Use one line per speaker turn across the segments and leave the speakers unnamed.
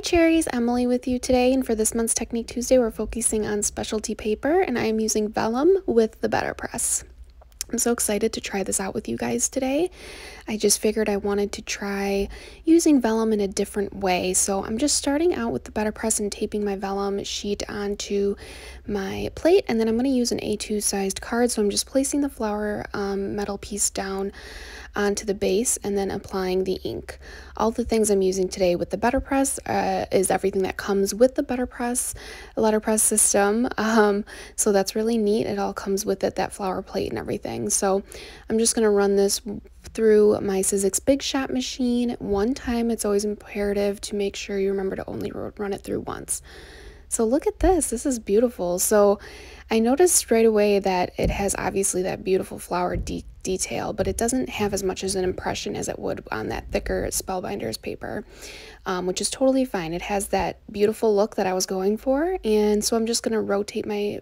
Cherries, Emily with you today, and for this month's Technique Tuesday, we're focusing on specialty paper, and I am using vellum with the Betterpress. I'm so excited to try this out with you guys today. I just figured I wanted to try using vellum in a different way. So I'm just starting out with the Betterpress and taping my vellum sheet onto my plate, and then I'm going to use an A2 sized card. So I'm just placing the flower metal piece down onto the base and then applying the ink. All the things I'm using today with the Betterpress is everything that comes with the Betterpress letterpress system. So that's really neat. It all comes with it, that flower plate and everything. So I'm just going to run this through my Sizzix Big Shot machine one time. It's always imperative to make sure you remember to only run it through once. So look at this. This is beautiful. So I noticed right away that it has obviously that beautiful flower detail, but it doesn't have as much as an impression as it would on that thicker Spellbinders paper, which is totally fine. It has that beautiful look that I was going for, and so I'm just going to rotate my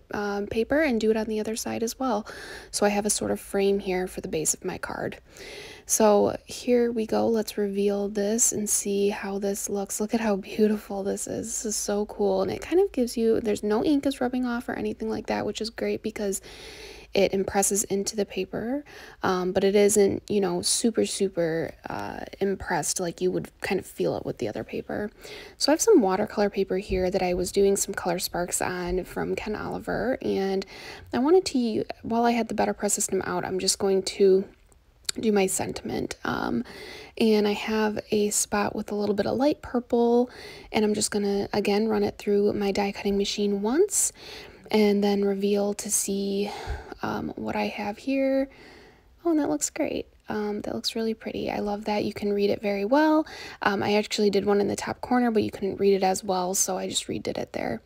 paper and do it on the other side as well. So I have a sort of frame here for the base of my card. So here we go. Let's reveal this and see how this looks. Look at how beautiful this is. This is so cool. And it kind of gives you, there's no ink is rubbing off or anything like that, which is great because it impresses into the paper, but it isn't, you know, super impressed like you would kind of feel it with the other paper. So I have some watercolor paper here that I was doing some color sparks on from Ken Oliver, and I wanted to, while I had the Betterpress system out, I'm just going to do my sentiment, and I have a spot with a little bit of light purple, and I'm just gonna again run it through my die cutting machine once and then reveal to see what I have here. Oh, and that looks great. That looks really pretty. I love that. You can read it very well. I actually did one in the top corner, but you couldn't read it as well, so I just redid it there.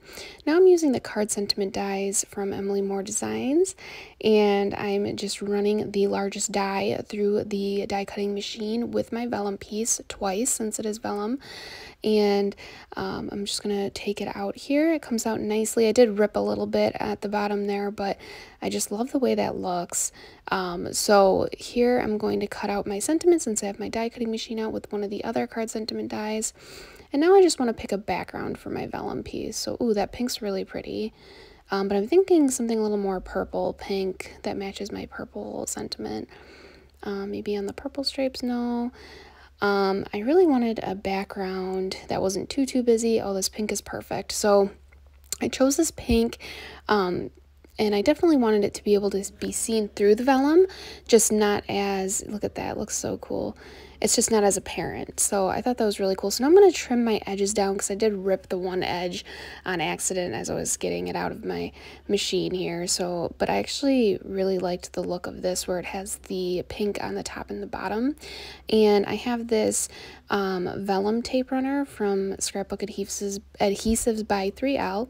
Now I'm using the card sentiment dies from Emily Moore Designs, and I'm just running the largest die through the die cutting machine with my vellum piece twice, since it is vellum. And I'm just gonna take it out here. It comes out nicely. I did rip a little bit at the bottom there, but I just love the way that looks. So here I'm going to cut out my sentiment since I have my die cutting machine out with one of the other card sentiment dies. And now I just want to pick a background for my vellum piece. So, ooh, that pink's really pretty. But I'm thinking something a little more purple pink that matches my purple sentiment. Maybe on the purple stripes, no. I really wanted a background that wasn't too busy. Oh, this pink is perfect. So I chose this pink, and I definitely wanted it to be able to be seen through the vellum, just not as, look at that, it looks so cool. It's just not as apparent. So I thought that was really cool. So now I'm going to trim my edges down because I did rip the one edge on accident as I was getting it out of my machine here. So, but I actually really liked the look of this where it has the pink on the top and the bottom. And I have this vellum tape runner from Scrapbook Adhesives by 3L,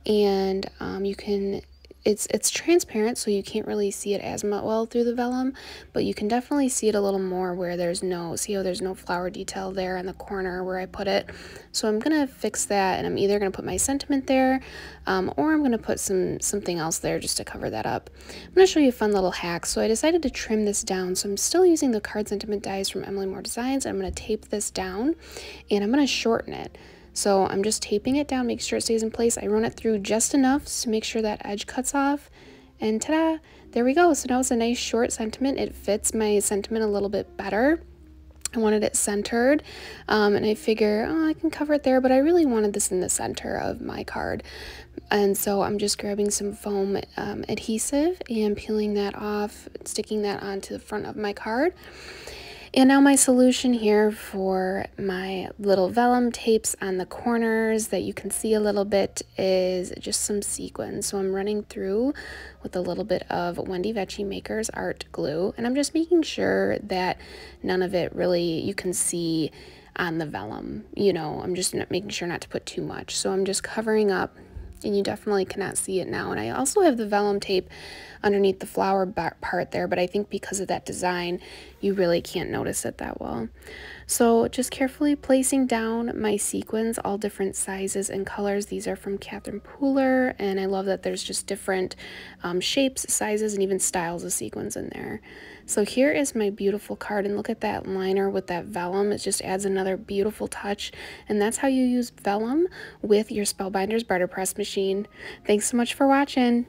and you can, it's transparent, so you can't really see it as well through the vellum, but you can definitely see it a little more where there's no, see how there's no flower detail there in the corner where I put it. So I'm gonna fix that, and I'm either gonna put my sentiment there, or I'm gonna put something else there just to cover that up. I'm gonna show you a fun little hack. So I decided to trim this down. So I'm still using the card sentiment dies from Emily Moore Designs. I'm gonna tape this down, and I'm gonna shorten it. So I'm just taping it down, make sure it stays in place. I run it through just enough to make sure that edge cuts off, and ta-da, there we go. So now it's a nice short sentiment. It fits my sentiment a little bit better. I wanted it centered, and I figure, oh, I can cover it there, but I really wanted this in the center of my card. And so I'm just grabbing some foam adhesive and peeling that off, sticking that onto the front of my card. And now my solution here for my little vellum tapes on the corners that you can see a little bit is just some sequins. So I'm running through with a little bit of Wendy Vecchi Maker's Art Glue, and I'm just making sure that none of it really you can see on the vellum. You know, I'm just making sure not to put too much. So I'm just covering up, and you definitely cannot see it now. And I also have the vellum tape underneath the flower part there, but I think because of that design, you really can't notice it that well. So just carefully placing down my sequins, all different sizes and colors. These are from Catherine Pooler, and I love that there's just different shapes, sizes, and even styles of sequins in there. So here is my beautiful card, and look at that liner with that vellum. It just adds another beautiful touch, and that's how you use vellum with your Spellbinders Betterpress machine. Thanks so much for watching.